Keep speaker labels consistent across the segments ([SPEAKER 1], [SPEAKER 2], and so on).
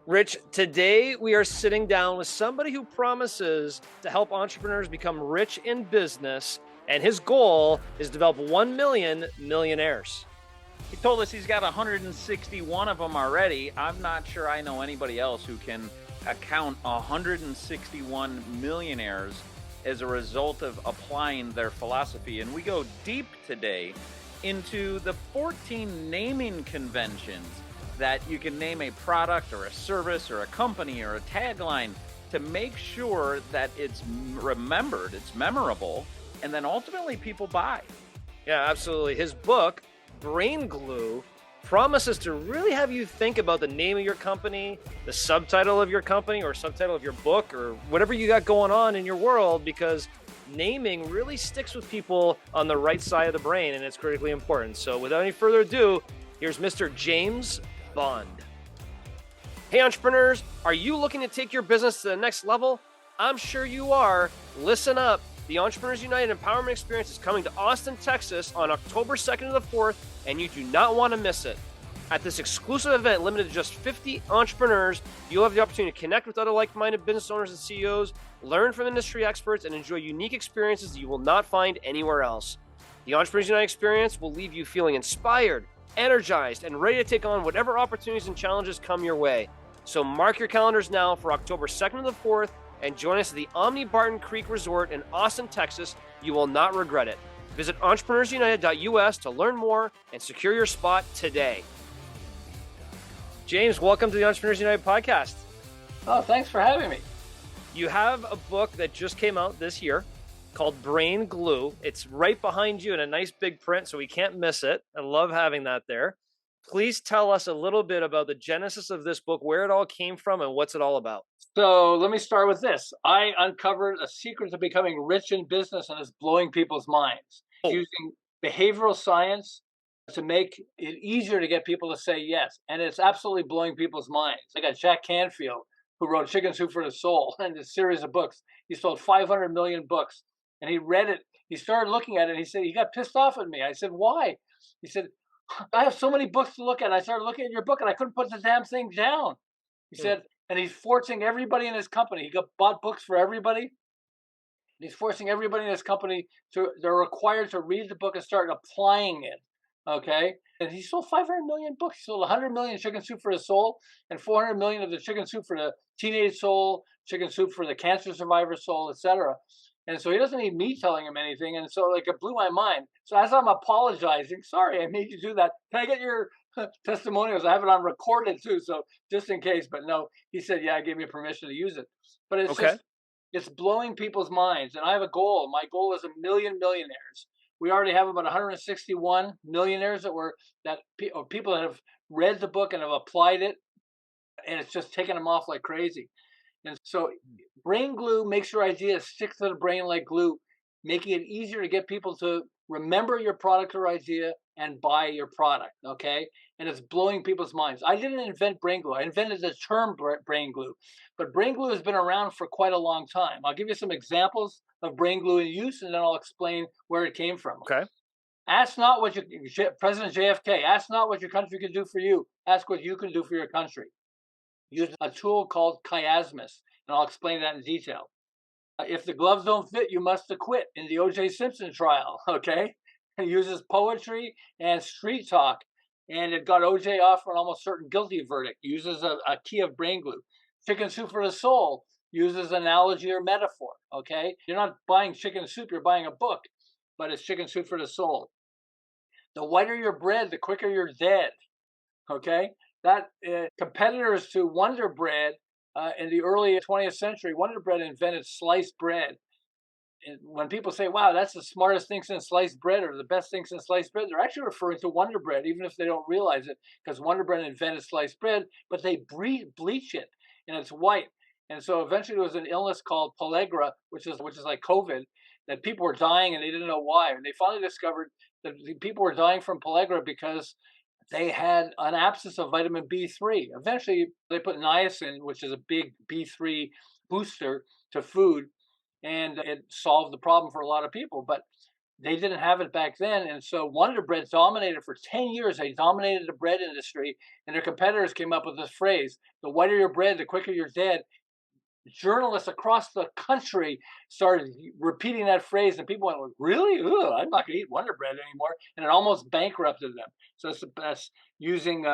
[SPEAKER 1] Rich, today we are sitting down with somebody who promises to help entrepreneurs become rich in business, and his goal is to develop 1 million millionaires.
[SPEAKER 2] He told us he's got 161 of them already. I'm not sure I know anybody else who can account 161 millionaires as a result of applying their philosophy. And we go deep today into the 14 naming conventions that you can name a product or a service or a company or a tagline to make sure that it's remembered, it's memorable, and then ultimately people buy.
[SPEAKER 1] Yeah, absolutely. His book, Brain Glue, promises to really have you think about the name of your company, the subtitle of your company, or subtitle of your book, or whatever you got going on in your world, because naming really sticks with people on the right side of the brain, and it's critically important. So without any further ado, here's Mr. James Bond. Hey entrepreneurs, are you looking to take your business to the next level? I'm sure you are. Listen up. The Entrepreneurs United Empowerment Experience is coming to Austin, Texas on October 2nd to the 4th, and you do not want to miss it. At this exclusive event, limited to just 50 entrepreneurs, you'll have the opportunity to connect with other like-minded business owners and CEOs, learn from industry experts, and enjoy unique experiences that you will not find anywhere else. The Entrepreneurs United Experience will leave you feeling inspired, energized, and ready to take on whatever opportunities and challenges come your way. So mark your calendars now for October 2nd to the 4th, and join us at the Omni Barton Creek Resort in Austin, Texas. You will not regret it. Visit entrepreneursunited.us to learn more and secure your spot today. James, welcome to the Entrepreneurs United podcast.
[SPEAKER 3] Oh, thanks for having me.
[SPEAKER 1] You have a book that just came out this year called Brain Glue. It's right behind you in a nice big print, so we can't miss it. I love having that there. Please tell us a little bit about the genesis of this book, where it all came from, and what's it all about.
[SPEAKER 3] So let me start with this. I uncovered a secret to becoming rich in business, and it's blowing people's minds. Using behavioral science to make it easier to get people to say yes. And it's absolutely blowing people's minds. I got Jack Canfield, who wrote Chicken Soup for the Soul and a series of books. He sold 500 million books. And he read it. He started looking at it. And he said, he got pissed off at me. I said, why? He said, I have so many books to look at. I started looking at your book and I couldn't put the damn thing down. He said, and he's forcing everybody in his company. He bought books for everybody. He's forcing everybody in his company they're required to read the book and start applying it. Okay. And he sold 500 million books. He sold 100 million Chicken Soup for the Soul and 400 million of the Chicken Soup for the Teenage Soul, Chicken Soup for the Cancer Survivor Soul, etc. And so he doesn't need me telling him anything. And so like it blew my mind. So as I'm apologizing, sorry, I made you do that. Can I get your testimonials? I have it on recorded too. So just in case, but no, he said, yeah, I gave me permission to use it. But it's blowing people's minds. And I have a goal. My goal is 1 million millionaires. We already have about 161 millionaires people that have read the book and have applied it. And it's just taken them off like crazy. And so Brain Glue makes your ideas stick to the brain like glue, making it easier to get people to remember your product or idea and buy your product, okay? And it's blowing people's minds. I didn't invent Brain Glue. I invented the term Brain Glue. But Brain Glue has been around for quite a long time. I'll give you some examples of Brain Glue in use, and then I'll explain where it came from.
[SPEAKER 1] Okay.
[SPEAKER 3] Ask not what President JFK, ask not what your country can do for you. Ask what you can do for your country. Use a tool called chiasmus, and I'll explain that in detail. If the gloves don't fit, you must acquit in the O.J. Simpson trial, okay? It uses poetry and street talk, and it got O.J. off for an almost certain guilty verdict. Uses a key of Brain Glue. Chicken Soup for the Soul uses analogy or metaphor, okay? You're not buying chicken soup, you're buying a book, but it's Chicken Soup for the Soul. The whiter your bread, the quicker you're dead, okay? That competitors to Wonder Bread in the early 20th century, Wonder Bread invented sliced bread. And when people say, wow, that's the smartest thing since sliced bread or the best thing since sliced bread, they're actually referring to Wonder Bread, even if they don't realize it, because Wonder Bread invented sliced bread, but they bleach it and it's white. And so eventually there was an illness called pellagra, which is like COVID, that people were dying and they didn't know why. And they finally discovered that people were dying from pellagra because they had an absence of vitamin B3. Eventually, they put niacin, which is a big B3 booster to food, and it solved the problem for a lot of people. But They didn't have it back then, and so Wonder Bread dominated for 10 years. They dominated the bread industry, and their competitors came up with this phrase: "The whiter your bread, the quicker you're dead." Journalists across the country started repeating that phrase, and people went, "Really? Ugh, I'm not going to eat Wonder Bread anymore," and it almost bankrupted them. So that's using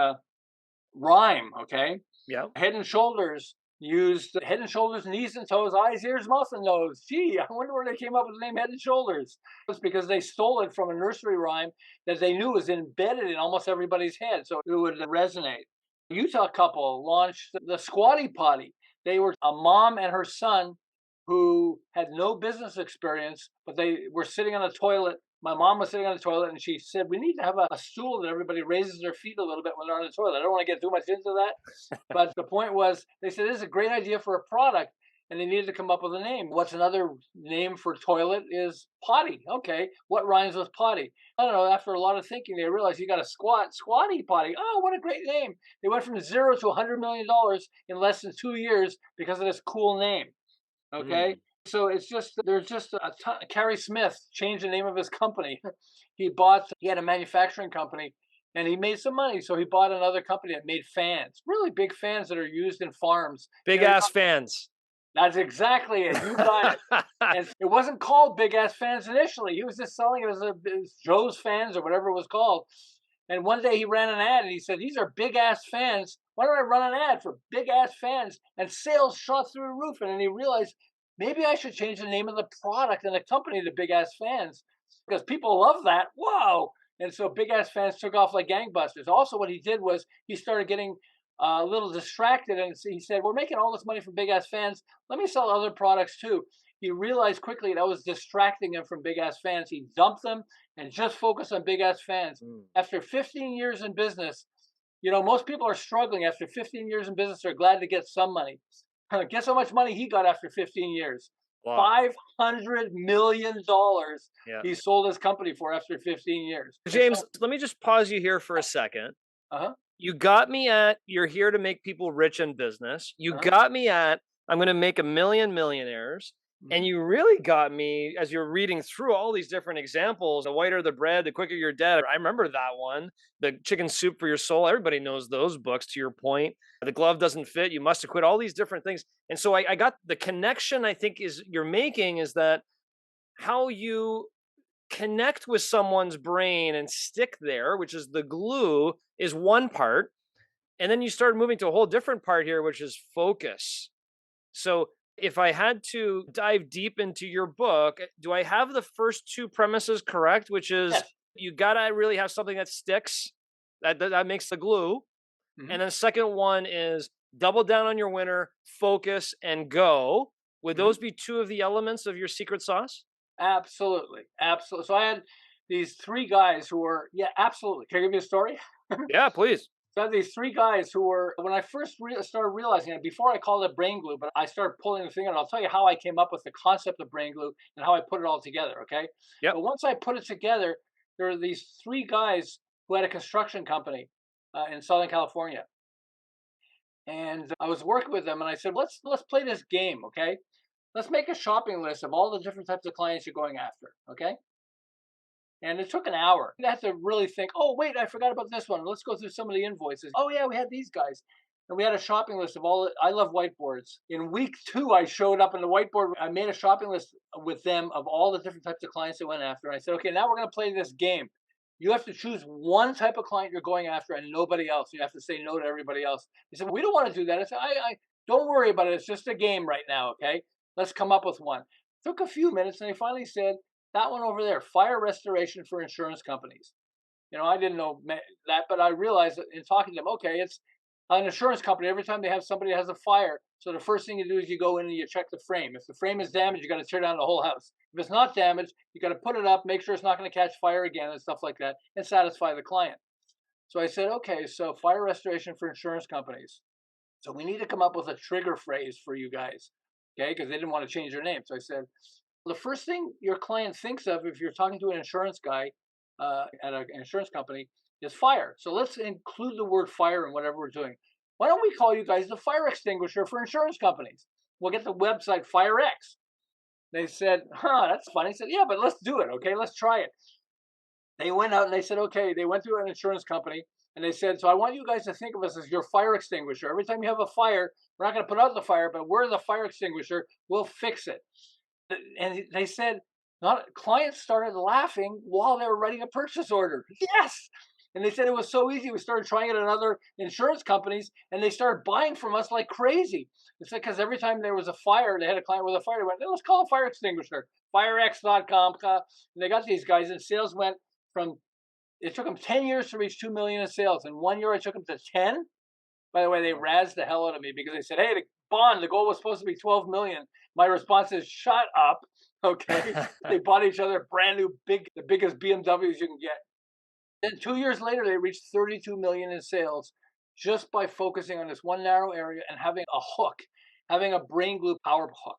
[SPEAKER 3] rhyme. Okay,
[SPEAKER 1] Yeah.
[SPEAKER 3] Head and Shoulders used Head and Shoulders, knees and toes, eyes, ears, mouth, and nose. Gee, I wonder where they came up with the name Head and Shoulders. It's because they stole it from a nursery rhyme that they knew was embedded in almost everybody's head, so it would resonate. A Utah couple launched the Squatty Potty. They were a mom and her son who had no business experience, but they were sitting on a toilet. My mom was sitting on the toilet and she said, "We need to have a stool that everybody raises their feet a little bit when they're on the toilet." I don't want to get too much into that. But the point was, they said, "This is a great idea for a product." And they needed to come up with a name. What's another name for toilet is potty. Okay, what rhymes with potty? I don't know. After a lot of thinking, they realized you got a squatty potty. Oh, what a great name. They went from zero to $100 million in less than 2 years because of this cool name. Okay.
[SPEAKER 1] Mm.
[SPEAKER 3] So it's just there's just a ton. Carrie Smith changed the name of his company. He had a manufacturing company, and he made some money. So he bought another company that made fans, really big fans that are used in farms.
[SPEAKER 1] Big ass fans.
[SPEAKER 3] That's exactly it. You got it. And it wasn't called Big Ass Fans initially. He was just selling it as Joe's Fans or whatever it was called. And one day he ran an ad and he said, "These are big ass fans. Why don't I run an ad for big ass fans?" And sales shot through the roof. And then he realized, maybe I should change the name of the product and the company to Big Ass Fans because people love that. Whoa. And so Big Ass Fans took off like gangbusters. Also, what he did was he started getting a little distracted and he said, "We're making all this money from Big Ass Fans. Let me sell other products too." He realized quickly that was distracting him from Big Ass Fans. He dumped them and just focused on Big Ass Fans.
[SPEAKER 1] Mm.
[SPEAKER 3] After 15 years in business, most people are struggling. After 15 years in business, they're glad to get some money. Guess how much money he got after 15 years?
[SPEAKER 1] Wow.
[SPEAKER 3] $500 million
[SPEAKER 1] Yeah.
[SPEAKER 3] he sold his company for after 15 years.
[SPEAKER 1] James, let me just pause you here for a second.
[SPEAKER 3] Uh-huh.
[SPEAKER 1] You got me at you're here to make people rich in business. You
[SPEAKER 3] Uh-huh.
[SPEAKER 1] got me at I'm going to make a million millionaires. And you really got me as you're reading through all these different examples. The whiter the bread, the quicker you're dead. I remember that one. The chicken soup for your soul. Everybody knows those books, to your point. The glove doesn't fit. You must have quit. All these different things. And so I got the connection I think is you're making is that how you connect with someone's brain and stick there, which is the glue, is one part. And then you start moving to a whole different part here, which is focus. So if I had to dive deep into your book, do I have the first two premises correct? Which is
[SPEAKER 3] Yes.
[SPEAKER 1] you gotta really have something that sticks, that makes the glue.
[SPEAKER 3] Mhm.
[SPEAKER 1] And then the second one is double down on your winner, focus, and go. Would
[SPEAKER 3] Mhm.
[SPEAKER 1] those be two of the elements of your secret sauce?
[SPEAKER 3] Absolutely. Absolutely. So I had these three guys who were, yeah, absolutely. Can I give you a story?
[SPEAKER 1] Yeah, please.
[SPEAKER 3] So I had these three guys who were, when I first started realizing it, before I called it brain glue, but I started pulling the thing out. I'll tell you how I came up with the concept of brain glue and how I put it all together, okay?
[SPEAKER 1] Yep.
[SPEAKER 3] But once I put it together, there were these three guys who had a construction company in Southern California. And I was working with them and I said, let's play this game, okay? Let's make a shopping list of all the different types of clients you're going after, okay? And it took an hour. You have to really think, oh, wait, I forgot about this one. Let's go through some of the invoices. Oh, yeah, we had these guys. And we had a shopping list of all, I love whiteboards. In week 2, I showed up in the whiteboard. I made a shopping list with them of all the different types of clients they went after. And I said, okay, now we're going to play this game. You have to choose one type of client you're going after and nobody else. You have to say no to everybody else. They said, we don't want to do that. I said, I don't worry about it. It's just a game right now, okay? Let's come up with one. Took a few minutes and they finally said, that one over there, fire restoration for insurance companies. I didn't know that, but I realized that in talking to them, okay, it's an insurance company. Every time they have somebody that has a fire, so the first thing you do is you go in and you check the frame. If the frame is damaged, you got to tear down the whole house. If it's not damaged, you got to put it up, make sure it's not going to catch fire again and stuff like that, and satisfy the client. So I said, okay, so fire restoration for insurance companies. So we need to come up with a trigger phrase for you guys, okay? Because they didn't want to change their name. So I said, the first thing your client thinks of if you're talking to an insurance guy at an insurance company is fire. So let's include the word fire in whatever we're doing. Why don't we call you guys the fire extinguisher for insurance companies? We'll get the website FireX. They said, huh, that's funny. I said, yeah, but let's do it. Okay, let's try it. They went out and they said, okay, they went to an insurance company and they said, so I want you guys to think of us as your fire extinguisher. Every time you have a fire, we're not going to put out the fire, but we're the fire extinguisher. We'll fix it. And they said, not clients started laughing while they were writing a purchase order. Yes. And they said it was so easy. We started trying it at other insurance companies and they started buying from us like crazy. It's like, because every time there was a fire, they had a client with a fire, they went, let's call a fire extinguisher, firex.com. And they got these guys and sales went from, it took them 10 years to reach 2 million in sales. In 1 year, I took them to 10. By the way, they razzed the hell out of me because they said, hey, the goal was supposed to be 12 million. My response is, shut up. Okay. They bought each other brand new, the biggest BMWs you can get. Then 2 years later, they reached 32 million in sales just by focusing on this one narrow area and having a hook, having a brain glue power hook.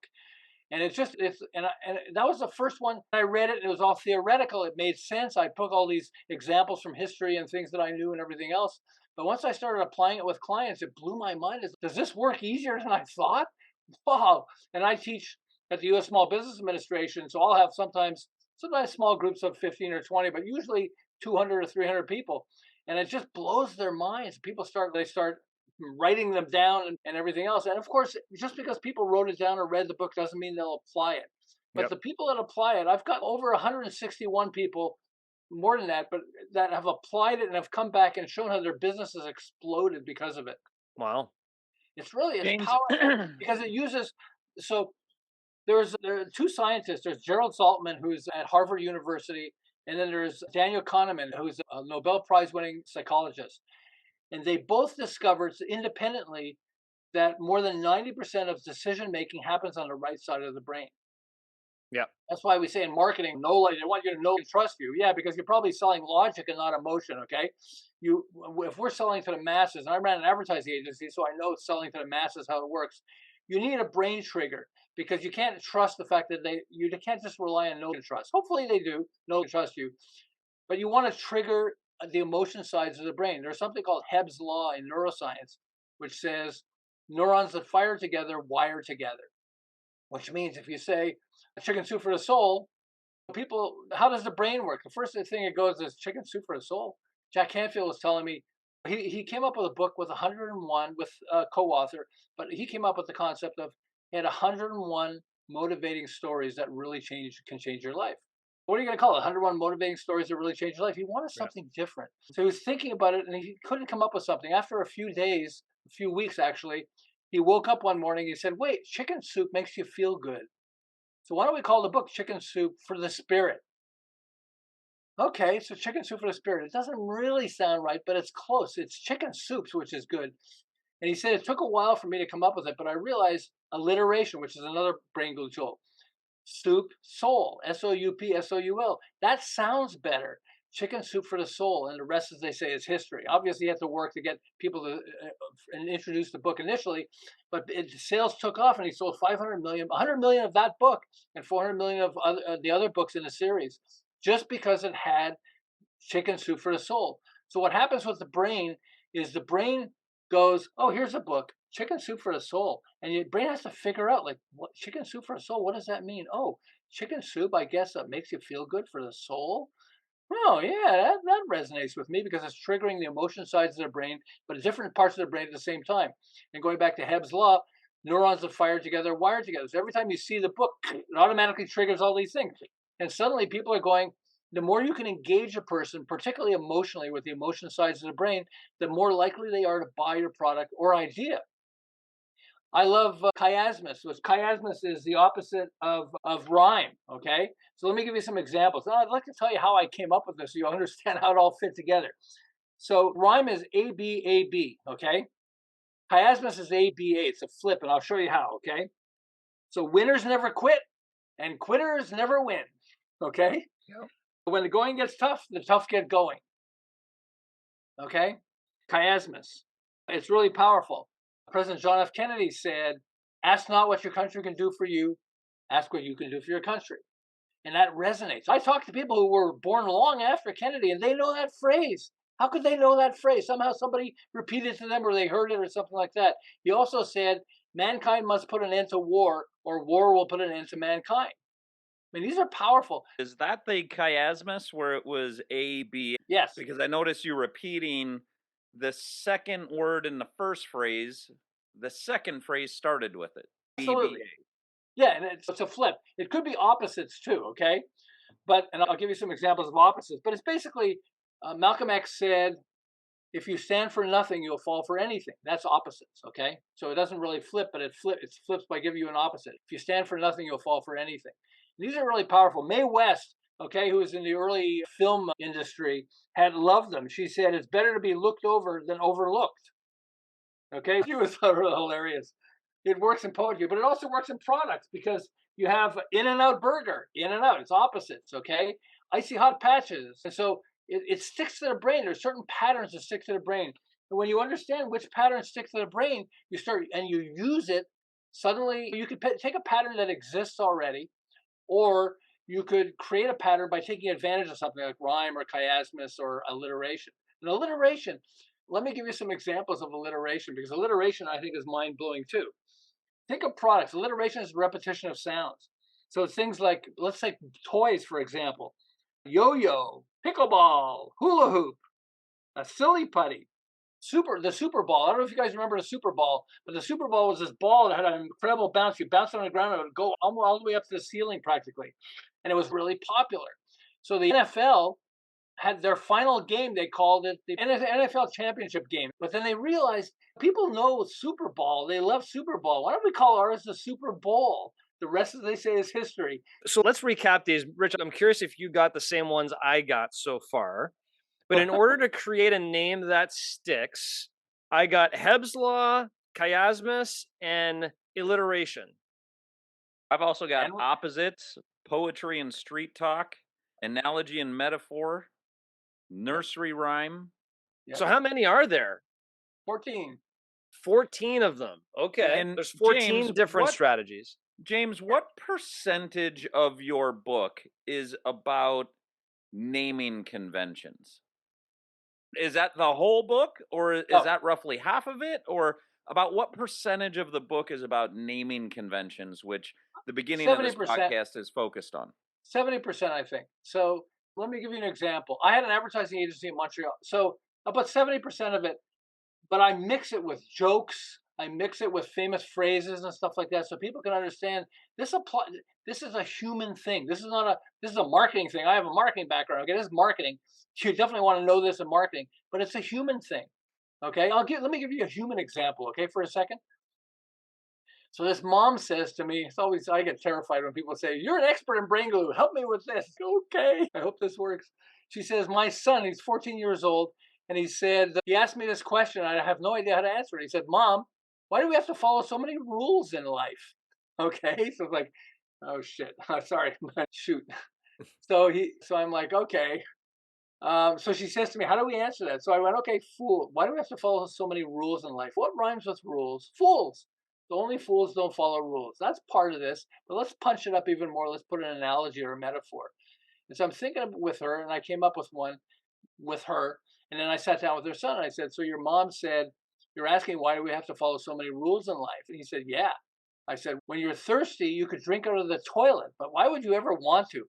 [SPEAKER 3] And that was the first one. I read it and it was all theoretical. It made sense. I took all these examples from history and things that I knew and everything else. But once I started applying it with clients, it blew my mind. Does this work easier than I thought? Wow. And I teach at the U.S. Small Business Administration. So I'll have sometimes small groups of 15 or 20, but usually 200 or 300 people. And it just blows their minds. They start writing them down and everything else. And of course, just because people wrote it down or read the book doesn't mean they'll apply it. But the people that apply it, I've got over 161 people, more than that, but that have applied it and have come back and shown how their business has exploded because of it.
[SPEAKER 1] Wow.
[SPEAKER 3] It's powerful because it uses, so there are two scientists. There's Gerald Saltman, who's at Harvard University, and then there's Daniel Kahneman, who's a Nobel Prize winning psychologist. And they both discovered independently that more than 90% of decision making happens on the right side of the brain.
[SPEAKER 1] Yeah.
[SPEAKER 3] That's why we say in marketing, they want you to know and trust you. Yeah, because you're probably selling logic and not emotion. Okay. If we're selling to the masses, and I ran an advertising agency, so I know selling to the masses how it works. You need a brain trigger because you can't trust the fact that you can't just rely on know and trust. Hopefully they do know and trust you, but you want to trigger the emotion sides of the brain. There's something called Hebb's law in neuroscience, which says neurons that fire together wire together, which means if you say chicken soup for the soul, how does the brain work? The first thing it goes is chicken soup for the soul. Jack Canfield was telling me, he came up with a book with 101 with a co-author, but he came up with the concept of he had 101 motivating stories that really can change your life. What are you going to call it? 101 motivating stories that really change your life. He wanted something different. So he was thinking about it and he couldn't come up with something. After a few weeks actually, he woke up one morning. He said, wait, chicken soup makes you feel good. So why don't we call the book Chicken Soup for the Spirit? Okay, so chicken soup for the spirit. It doesn't really sound right, but it's close. It's chicken soups, which is good. And he said it took a while for me to come up with it, but I realized alliteration, which is another brain glue tool. Soup, soul, S-O-U-P, S-O-U-L. That sounds better. Chicken soup for the soul, and the rest, as they say, is history. Obviously, you have to work to get people to introduce the book initially, but sales took off, and he sold 500 million, 100 million of that book, and 400 million of the other books in the series, just because it had chicken soup for the soul. So what happens with the brain is the brain goes, oh, here's a book, chicken soup for the soul. And your brain has to figure out, like, what chicken soup for the soul? What does that mean? Oh, chicken soup, I guess that makes you feel good for the soul. Oh, yeah, that resonates with me because it's triggering the emotion sides of the brain, but different parts of the brain at the same time. And going back to Hebb's law, neurons that fire together wire together. So every time you see the book, it automatically triggers all these things. And suddenly people are going, the more you can engage a person, particularly emotionally with the emotion sides of the brain, the more likely they are to buy your product or idea. I love chiasmus, which chiasmus is the opposite of rhyme, okay? So let me give you some examples. Now, I'd like to tell you how I came up with this so you understand how it all fit together. So rhyme is A-B-A-B, okay? Chiasmus is A-B-A. It's a flip, and I'll show you how, okay? So winners never quit, and quitters never win, okay?
[SPEAKER 1] Yep.
[SPEAKER 3] When the going gets tough, the tough get going, okay? Chiasmus. It's really powerful. President John F. Kennedy said, ask not what your country can do for you, ask what you can do for your country. And that resonates. I talk to people who were born long after Kennedy, and they know that phrase. How could they know that phrase? Somehow somebody repeated it to them or they heard it or something like that. He also said, mankind must put an end to war, or war will put an end to mankind. I mean, these are powerful.
[SPEAKER 2] Is that the chiasmus where it was A, B?
[SPEAKER 3] Yes,
[SPEAKER 2] Because I noticed you repeating the second word in the first phrase. The second phrase started with it.
[SPEAKER 3] absolutely.
[SPEAKER 2] BBA.
[SPEAKER 3] Yeah, and it's a flip. It could be opposites too, okay? But, and I'll give you some examples of opposites, but it's basically Malcolm X said, if you stand for nothing, you'll fall for anything. That's opposites, okay? So it doesn't really flip, but it flips by giving you an opposite. If you stand for nothing, you'll fall for anything. These are really powerful. Mae West, okay, who was in the early film industry, had loved them. She said, it's better to be looked over than overlooked. Okay, she was hilarious. It works in poetry, but it also works in products because you have In-N-Out Burger, In-N-Out, it's opposites, okay? Icy Hot Patches. And so it sticks to the brain. There's certain patterns that stick to the brain. And when you understand which patterns stick to the brain, you start and you use it, suddenly you could take a pattern that exists already, or you could create a pattern by taking advantage of something like rhyme or chiasmus or alliteration. And alliteration, let me give you some examples of alliteration because alliteration I think is mind blowing too. Think of products. Alliteration is repetition of sounds. So things like, let's say toys, for example, yo-yo, pickleball, hula hoop, a silly putty, the Super Ball. I don't know if you guys remember the Super Ball, but the Super Ball was this ball that had an incredible bounce. You bounce it on the ground, and it would go all the way up to the ceiling practically. And it was really popular. So the NFL had their final game, they called it the NFL championship game. But then they realized people know Super Bowl. They love Super Bowl. Why don't we call ours the Super Bowl? The rest of they say is history.
[SPEAKER 1] So let's recap these. Rich, I'm curious if you got the same ones I got so far. But in order to create a name that sticks, I got Hebb's Law, chiasmus, and alliteration.
[SPEAKER 2] I've also got opposites, poetry and street talk, analogy and metaphor, nursery rhyme.
[SPEAKER 3] Yeah.
[SPEAKER 1] So how many are there?
[SPEAKER 3] 14.
[SPEAKER 1] 14 of them. Okay.
[SPEAKER 2] And
[SPEAKER 1] there's 14
[SPEAKER 2] James,
[SPEAKER 1] different
[SPEAKER 2] what-
[SPEAKER 1] strategies.
[SPEAKER 2] James, what percentage of your book is about naming conventions? Is that the whole book, or is that roughly half of it, or about what percentage of the book is about naming conventions, which the beginning of this
[SPEAKER 3] 70%.
[SPEAKER 2] podcast is focused on?
[SPEAKER 3] 70%, I think. So let me give you an example. I had an advertising agency in Montreal. So about 70% of it, but I mix it with jokes. I mix it with famous phrases and stuff like that, so people can understand this. This is a human thing. This is a marketing thing. I have a marketing background. Okay, this is marketing. You definitely want to know this in marketing, but it's a human thing. Okay, let me give you a human example. Okay, for a second. So this mom says to me, I get terrified when people say, "You're an expert in brain glue. Help me with this." Okay, I hope this works. She says, "My son, he's 14 years old, and he asked me this question. I have no idea how to answer it." He said, "Mom, why do we have to follow so many rules in life?" Okay, so it's like, oh shit, sorry, shoot. So I'm like, okay. So she says to me, "How do we answer that?" So I went, "Okay, fool. Why do we have to follow so many rules in life? What rhymes with rules? Fools. The only fools don't follow rules. That's part of this. But let's punch it up even more. Let's put an analogy or a metaphor." And so I'm thinking with her, and I came up with one with her. And then I sat down with her son, and I said, "So your mom said, you're asking why do we have to follow so many rules in life?" And he said, "Yeah." I said, "When you're thirsty, you could drink out of the toilet, but why would you ever want to?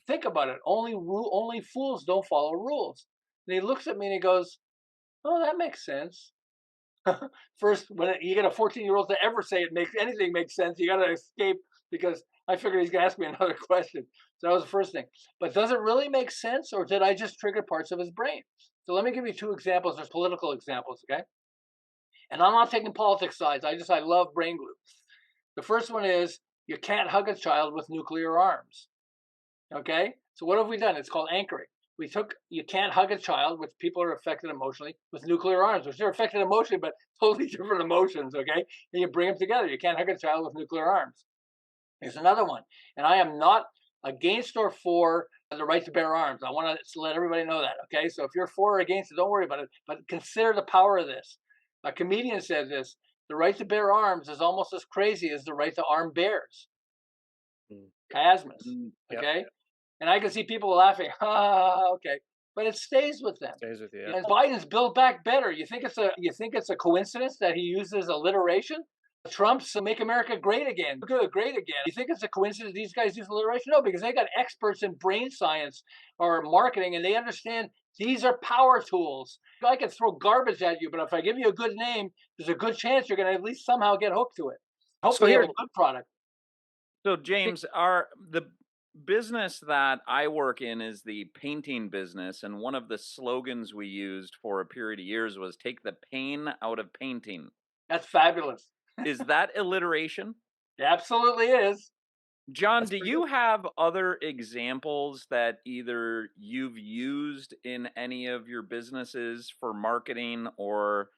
[SPEAKER 3] Think about it. Only fools don't follow rules." And he looks at me and he goes, "Oh, that makes sense." First, when you get a 14-year-old to ever say anything makes sense, you got to escape because I figured he's going to ask me another question. So that was the first thing. But does it really make sense, or did I just trigger parts of his brain? So let me give you two examples. There's political examples, okay? And I'm not taking politics sides. I love brain glue. The first one is you can't hug a child with nuclear arms. Okay? So what have we done? It's called anchoring. You can't hug a child, which people are affected emotionally, with nuclear arms, which are affected emotionally, but totally different emotions, okay? And you bring them together. You can't hug a child with nuclear arms. Here's another one. And I am not against or for the right to bear arms. I want to let everybody know that, okay? So if you're for or against it, don't worry about it, but consider the power of this. A comedian said this: the right to bear arms is almost as crazy as the right to arm bears. Chiasmus, okay? Yep. And I can see people laughing, okay, but it stays with them.
[SPEAKER 1] Stays with you.
[SPEAKER 3] Yeah. And Biden's Build Back Better. You think it's a coincidence that he uses alliteration? Trump's Make America Great Again. Good, great again. You think it's a coincidence these guys use alliteration? No, because they got experts in brain science or marketing, and they understand these are power tools. I can throw garbage at you, but if I give you a good name, there's a good chance you're going to at least somehow get hooked to it.
[SPEAKER 1] So
[SPEAKER 3] Hopefully, you
[SPEAKER 1] here,
[SPEAKER 3] have a good product.
[SPEAKER 2] So James, the business that I work in is the painting business, and one of the slogans we used for a period of years was "Take the pain out of painting."
[SPEAKER 3] That's fabulous.
[SPEAKER 2] Is that alliteration?
[SPEAKER 3] It absolutely is.
[SPEAKER 2] John,
[SPEAKER 3] That's
[SPEAKER 2] do
[SPEAKER 3] pretty
[SPEAKER 2] you
[SPEAKER 3] good.
[SPEAKER 2] have other examples that either you've used in any of your businesses for marketing, or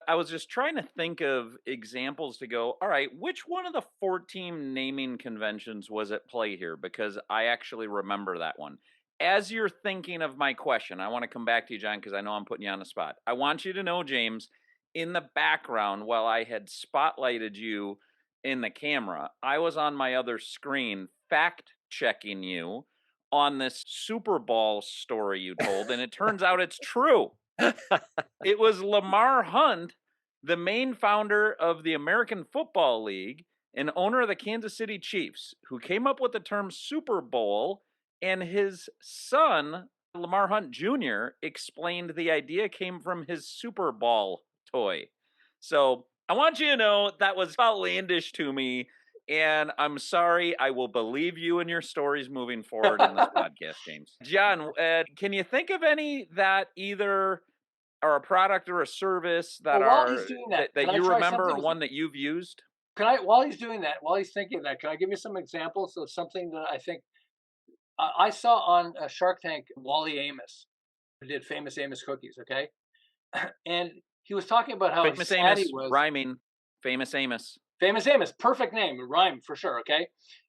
[SPEAKER 2] I was just trying to think of examples to go, all right, which one of the 14 naming conventions was at play here? Because I actually remember that one. As you're thinking of my question, I want to come back to you, John, because I know I'm putting you on the spot. I want you to know, James, in the background, while I had spotlighted you in the camera, I was on my other screen fact checking you on this Super Bowl story you told, and it turns out it's true. It was Lamar Hunt, the main founder of the American Football League and owner of the Kansas City Chiefs, who came up with the term Super Bowl, and his son, Lamar Hunt Jr., explained the idea came from his Super Bowl toy. So I want you to know that was outlandish to me, and I'm sorry. I will believe you and your stories moving forward in this podcast, James. John, can you think of any that either are a product or a service that
[SPEAKER 3] Well, while he's
[SPEAKER 2] are
[SPEAKER 3] doing that,
[SPEAKER 2] that
[SPEAKER 3] can I
[SPEAKER 2] you
[SPEAKER 3] try
[SPEAKER 2] remember,
[SPEAKER 3] something
[SPEAKER 2] or
[SPEAKER 3] with
[SPEAKER 2] one that you've used?
[SPEAKER 3] while he's doing that, while he's thinking of that, can I give you some examples of something that I think I saw on Shark Tank? Wally Amos, who did Famous Amos cookies, okay? And he was talking about how
[SPEAKER 2] Famous
[SPEAKER 3] sad he
[SPEAKER 2] Amos,
[SPEAKER 3] was.
[SPEAKER 2] rhyming. Famous Amos.
[SPEAKER 3] Famous Amos, perfect name, rhyme for sure, okay?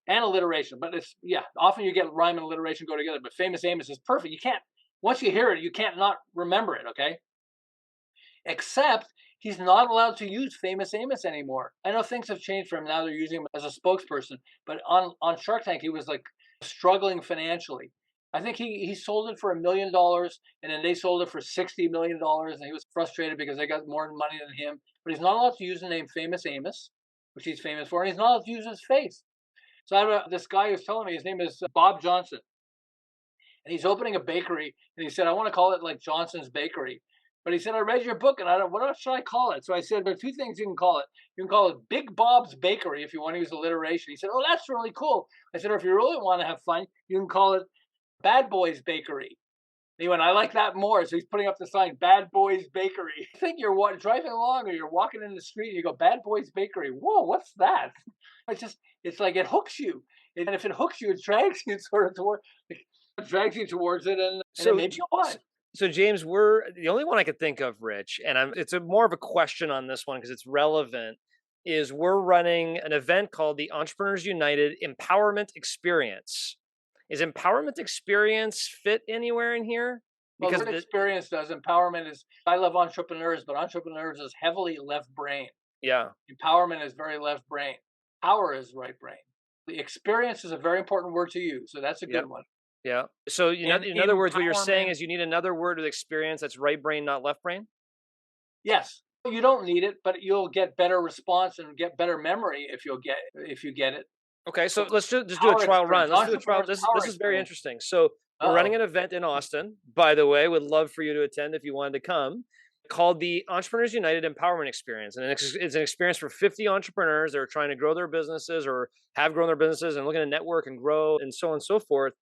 [SPEAKER 3] And alliteration, but it's, yeah, often you get rhyme and alliteration go together, but Famous Amos is perfect. You can't, once you hear it, you can't not remember it, okay? Except he's not allowed to use Famous Amos anymore. I know things have changed for him now; they're using him as a spokesperson. But on Shark Tank, he was like struggling financially. I think he sold it for $1 million, and then they sold it for $60 million, and he was frustrated because they got more money than him. But he's not allowed to use the name Famous Amos, which he's famous for, and he's not allowed to use his face. So I have this guy who's telling me his name is Bob Johnson, and he's opening a bakery, and he said, I want to call it like Johnson's Bakery. But he said, I read your book, and I don't, what else should I call it? So I said, there are two things you can call it. You can call it Big Bob's Bakery if you want to use alliteration. He said, oh, that's really cool. I said, or if you really want to have fun, you can call it Bad Boys Bakery. And he went, I like that more. So he's putting up the sign, Bad Boys Bakery. I think you're driving along or you're walking in the street and you go, Bad Boys Bakery. Whoa, what's that? It's like it hooks you. And if it hooks you, it drags you towards it, and it makes you want it.
[SPEAKER 1] So James, we're the only one I could think of, Rich, and it's a more of a question on this one because it's relevant. Is we're running an event called the Entrepreneurs United Empowerment Experience. Is Empowerment Experience fit anywhere in here?
[SPEAKER 3] Well,
[SPEAKER 1] Because
[SPEAKER 3] the word experience does. Empowerment is, I love entrepreneurs, but entrepreneurs is heavily left brain.
[SPEAKER 1] yeah,
[SPEAKER 3] Empowerment is very left brain. Power is right brain. The experience is a very important word to use. So that's a good one.
[SPEAKER 1] yeah. So
[SPEAKER 2] And
[SPEAKER 1] in other words, what you're saying
[SPEAKER 2] empowerment-
[SPEAKER 1] is you need another word with experience that's right brain, not left brain.
[SPEAKER 3] Yes. You don't need it, but you'll get better response and get better memory if you get it.
[SPEAKER 1] Okay, so let's just do a
[SPEAKER 3] Power
[SPEAKER 1] trial run.
[SPEAKER 3] experience.
[SPEAKER 1] Let's do a trial.
[SPEAKER 3] Entrepreneur's
[SPEAKER 1] This
[SPEAKER 3] power
[SPEAKER 1] is very
[SPEAKER 3] experience.
[SPEAKER 1] interesting. So we're running
[SPEAKER 3] Uh-oh.
[SPEAKER 1] an event in Austin, by the way. Would love for you to attend if you wanted to come. Called the Entrepreneurs United Empowerment Experience, and it's an experience for 50 entrepreneurs that are trying to grow their businesses or have grown their businesses and looking to network and grow and so on and so forth.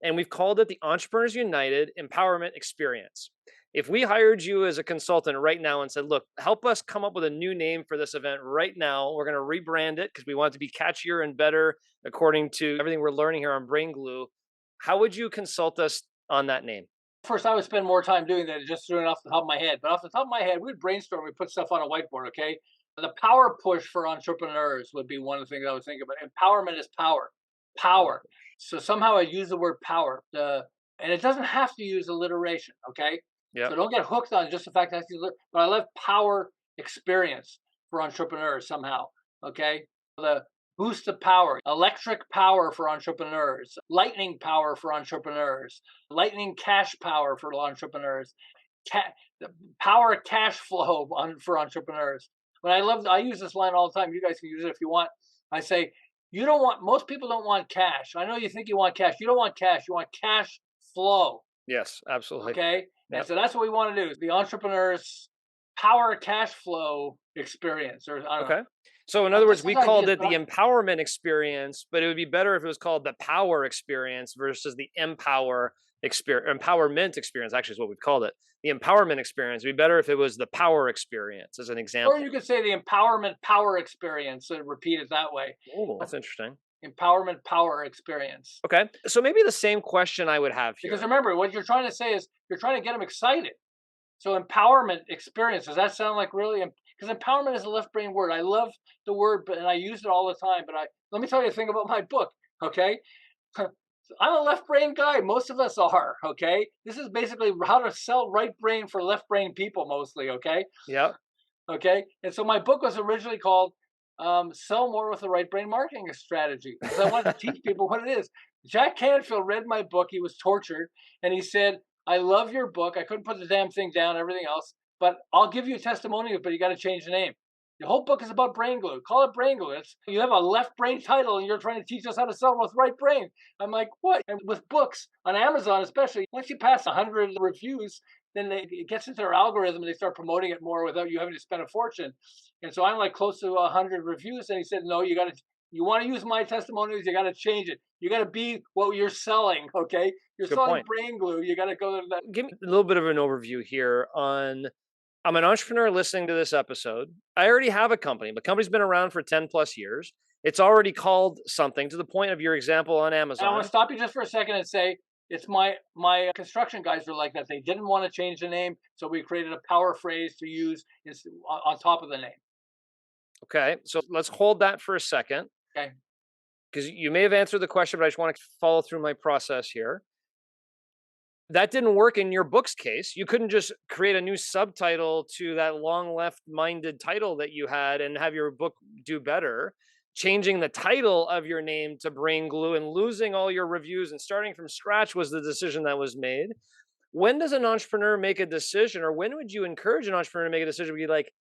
[SPEAKER 1] And we've called it the Entrepreneurs United Empowerment Experience. If we hired you as a consultant right now and said, look, help us come up with a new name for this event right now, we're going to rebrand it because we want it to be catchier and better according to everything we're learning here on Brain Glue. How would you consult us on that name?
[SPEAKER 3] First, I would spend more time doing that, just doing it off the top of my head. But off the top of my head, we'd brainstorm, we'd put stuff on a whiteboard, okay? The power push for entrepreneurs would be one of the things I would think about. Empowerment is power. Power. So somehow I use the word power. And it doesn't have to use alliteration, okay?
[SPEAKER 1] Yeah.
[SPEAKER 3] So don't get hooked on just the fact that but I love power experience for entrepreneurs somehow, okay? The boost of power, electric power for entrepreneurs, lightning power for entrepreneurs, lightning cash power for entrepreneurs, power cash flow for entrepreneurs. But I use this line all the time. You guys can use it if you want. I say, most people don't want cash. I know you think you want cash. You don't want cash. You want cash flow.
[SPEAKER 1] Yes, absolutely.
[SPEAKER 3] Okay. And
[SPEAKER 1] Yep.
[SPEAKER 3] so that's what we want to do. The entrepreneur's power cash flow experience, or I don't know.
[SPEAKER 1] Okay. So in other words,
[SPEAKER 3] That's
[SPEAKER 1] we
[SPEAKER 3] his
[SPEAKER 1] called
[SPEAKER 3] idea,
[SPEAKER 1] it the empowerment experience, but it would be better if it was called the power experience versus the empowerment experience, actually is what we've called it. The empowerment experience would be better if it was the power experience as an
[SPEAKER 3] or
[SPEAKER 1] example.
[SPEAKER 3] you could say the empowerment power experience and repeat it that way.
[SPEAKER 1] Oh, that's interesting.
[SPEAKER 3] Empowerment power experience.
[SPEAKER 1] Okay. So maybe the same question I would have here.
[SPEAKER 3] Because remember, what you're trying to say is you're trying to get them excited. So empowerment experience, does that sound like really? Because empowerment is a left brain word. I love the word, and I use it all the time. But let me tell you a thing about my book. Okay, I'm a left brain guy. Most of us are. Okay, this is basically how to sell right brain for left brain people mostly. Okay.
[SPEAKER 1] Yeah.
[SPEAKER 3] Okay, and so my book was originally called "Sell More with the Right Brain Marketing Strategy" because I wanted to teach people what it is. Jack Canfield read my book. He was tortured, and he said, "I love your book. I couldn't put the damn thing down, everything else, but I'll give you a testimonial, but you got to change the name. The whole book is about brain glue. Call it brain glue. You have a left brain title, and you're trying to teach us how to sell with right brain." I'm like, what? And with books on Amazon, especially, once you pass 100 reviews, then it gets into their algorithm and they start promoting it more without you having to spend a fortune. And so I'm like close to 100 reviews, and he said, "No, you want to use my testimonials, you got to change it. You got to be what you're selling, okay? You're
[SPEAKER 1] Good
[SPEAKER 3] selling
[SPEAKER 1] point.
[SPEAKER 3] brain glue. You got to go to that."
[SPEAKER 1] Give me a little bit of an overview here on I'm an entrepreneur listening to this episode. I already have a company. The company's been around for 10 plus years. It's already called something to the point of your example on
[SPEAKER 3] And I want
[SPEAKER 1] Amazon.
[SPEAKER 3] to stop you just for a second and say, it's my construction guys were like that. They didn't want to change the name, so we created a power phrase to use on top of the name.
[SPEAKER 1] Okay. So let's hold that for a second.
[SPEAKER 3] Okay.
[SPEAKER 1] Because you may have answered the question, but I just want to follow through my process here. That didn't work in your book's case. You couldn't just create a new subtitle to that long left minded title that you had and have your book do better. Changing the title of your name to Brain Glue and losing all your reviews and starting from scratch was the decision that was made. When does an entrepreneur make a decision, or when would you encourage an entrepreneur to make a decision? Be like,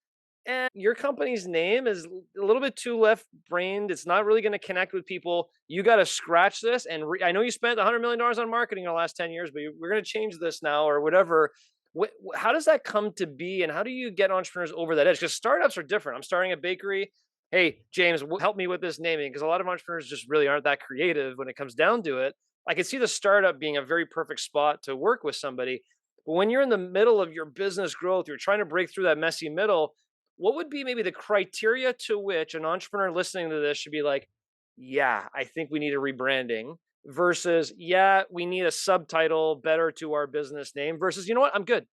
[SPEAKER 1] your company's name is a little bit too left brained. It's not really going to connect with people. You got to scratch this. And I know you spent $100 million on marketing in the last 10 years, but we're going to change this now or whatever. How does that come to be? And how do you get entrepreneurs over that edge? Because startups are different. I'm starting a bakery. Hey, James, help me with this naming, because a lot of entrepreneurs just really aren't that creative when it comes down to it. I could see the startup being a very perfect spot to work with somebody. But when you're in the middle of your business growth, you're trying to break through that messy middle. What would be maybe the criteria to which an entrepreneur listening to this should be like, yeah, I think we need a rebranding versus, yeah, we need a subtitle better to our business name versus, you know what, I'm good.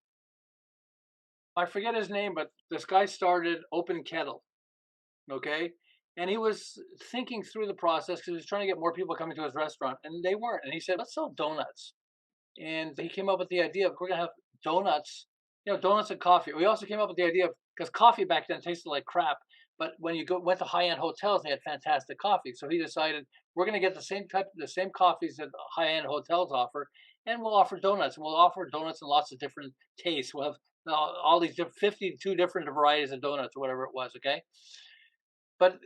[SPEAKER 3] I forget his name, but this guy started Open Kettle. Okay. And he was thinking through the process because he was trying to get more people coming to his restaurant, and they weren't. And he said, "Let's sell donuts." And he came up with the idea of, we're going to have donuts, donuts and coffee. We also came up with the idea of, because coffee back then tasted like crap, but when you went to high-end hotels, they had fantastic coffee. So he decided, we're going to get the same coffees that high-end hotels offer, and we'll offer donuts. And we'll offer donuts in lots of different tastes. We'll have all these 52 different varieties of donuts or whatever it was. Okay. But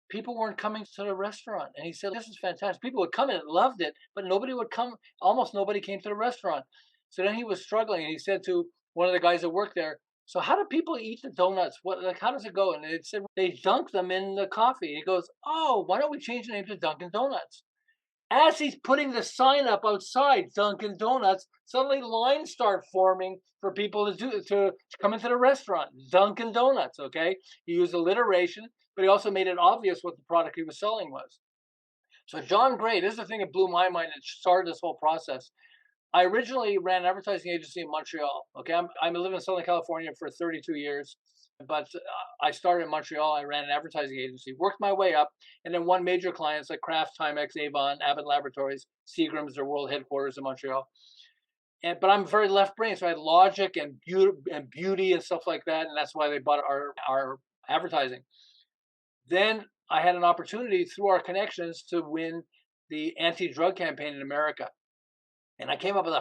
[SPEAKER 3] people weren't coming to the restaurant. And he said, "This is fantastic." People would come in and loved it, but nobody would come. Almost nobody came to the restaurant. So then he was struggling, and he said to one of the guys that worked there, "So how do people eat the donuts? How does it go?" And they said, "They dunk them in the coffee." He goes, "Oh, why don't we change the name to Dunkin' Donuts?" As he's putting the sign up outside Dunkin' Donuts, suddenly lines start forming for people to come into the restaurant. Dunkin' Donuts, okay? He used alliteration, but he also made it obvious what the product he was selling was. So John Gray, this is the thing that blew my mind and started this whole process. I originally ran an advertising agency in Montreal. Okay, I'm living in Southern California for 32 years, but I started in Montreal. I ran an advertising agency, worked my way up, and then won major clients like Kraft, Timex, Avon, Abbott Laboratories, Seagram's, their world headquarters in Montreal. But I'm very left brain, so I had logic and beauty and stuff like that, and that's why they bought our advertising. Then I had an opportunity through our connections to win the anti-drug campaign in America. And I came up with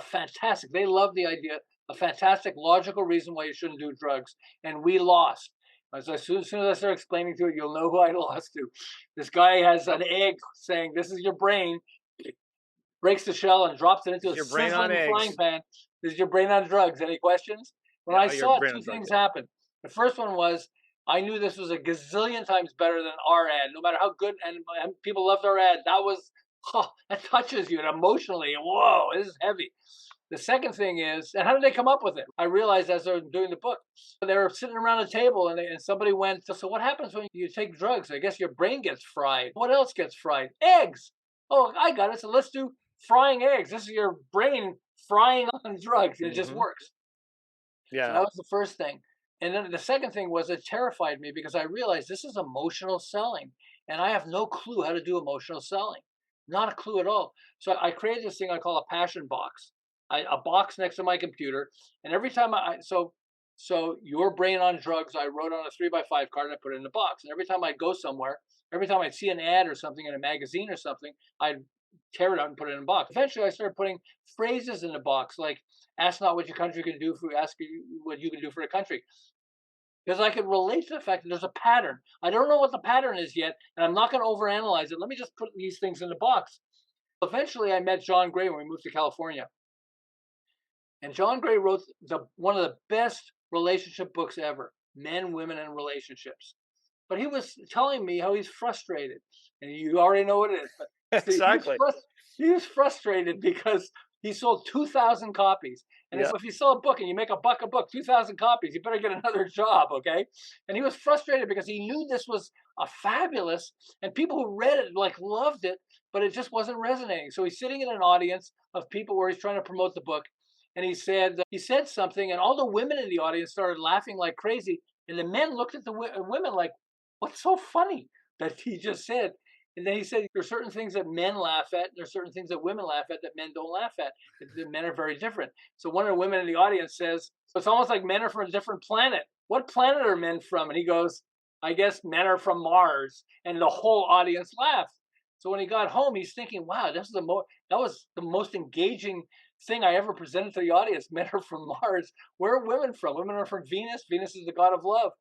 [SPEAKER 3] they loved the idea, a fantastic logical reason why you shouldn't do drugs. And we lost. As soon as I start explaining to it, you'll know who I lost to. This guy has an egg saying, "This is your brain," breaks the shell and drops it into
[SPEAKER 1] It's
[SPEAKER 3] a
[SPEAKER 1] your brain on
[SPEAKER 3] sizzling frying
[SPEAKER 1] eggs.
[SPEAKER 3] pan. This is your brain on drugs. Any questions? When I
[SPEAKER 1] Yeah, your
[SPEAKER 3] saw it,
[SPEAKER 1] brain
[SPEAKER 3] two
[SPEAKER 1] on drugs.
[SPEAKER 3] things
[SPEAKER 1] Yeah.
[SPEAKER 3] happened. The first one was I knew this was a gazillion times better than our ad. No matter how good and people loved our ad, that was that touches you and emotionally. Whoa, this is heavy. The second thing is, and how did they come up with it? I realized as they were doing the book, they were sitting around a table and somebody went, "So what happens when you take drugs? I guess your brain gets fried. What else gets fried? Eggs." Oh, I got it. So let's do frying eggs. This is your brain frying on drugs. It just
[SPEAKER 1] Hmm.
[SPEAKER 3] works. So that
[SPEAKER 1] Yeah.
[SPEAKER 3] was the first thing. And then the second thing was it terrified me because I realized this is emotional selling. And I have no clue how to do emotional selling. Not a clue at all. So I created this thing I call a passion box. A box next to my computer. And every time so your brain on drugs, I wrote on a 3x5 card and I put it in the box. And every time I'd go somewhere, every time I'd see an ad or something in a magazine or something, I'd tear it out and put it in a box. Eventually I started putting phrases in the box like ask not what your country can do for ask you what you can do for a country, because I could relate to the fact that there's a pattern. I don't know what the pattern is yet, and I'm not going to overanalyze it. Let me just put these things in the box. Eventually I met John Gray when we moved to California, and John Gray wrote one of the best relationship books ever, Men, Women, and Relationships. But he was telling me how he's frustrated, and you already know what it is. But
[SPEAKER 1] Exactly.
[SPEAKER 3] he was frustrated because he sold 2,000 copies. And
[SPEAKER 1] Yeah.
[SPEAKER 3] if you sell a book and you make $1 a book, 2,000 copies, you better get another job, okay? And he was frustrated because he knew this was a fabulous, and people who read it like loved it, but it just wasn't resonating. So he's sitting in an audience of people where he's trying to promote the book, and he said something, and all the women in the audience started laughing like crazy, and the men looked at the women like, "What's so funny that he just said?" And then he said, "There are certain things that men laugh at, and there are certain things that women laugh at that men don't laugh at. The men are very different." So one of the women in the audience says, "So it's almost like men are from a different planet. What planet are men from?" And he goes, "I guess men are from Mars." And the whole audience laughed. So when he got home, he's thinking, "Wow, that was the most engaging thing I ever presented to the audience. Men are from Mars. Where are women from? Women are from Venus. Venus is the god of love."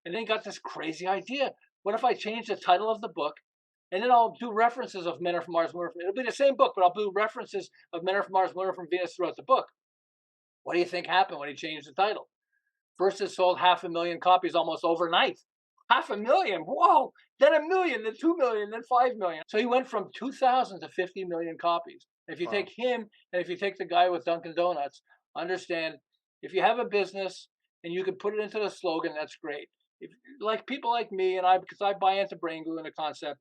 [SPEAKER 3] And then he got this crazy idea. What if I change the title of the book, and then I'll do references of Men Are From Mars, Women Are From, it'll be the same book, but I'll do references of Men Are From Mars, Women Are From Venus throughout the book. What do you think happened when he changed the title? First, it sold 500,000 copies almost overnight. 500,000, whoa! Then 1,000,000, then 2,000,000, then 5,000,000. So he went from 2,000 to 50 million copies. If you
[SPEAKER 1] Wow.
[SPEAKER 3] take him and if you take the guy with Dunkin' Donuts, understand if you have a business and you can put it into the slogan, that's great. If, like people like me and I, because I buy into brain glue and the concept,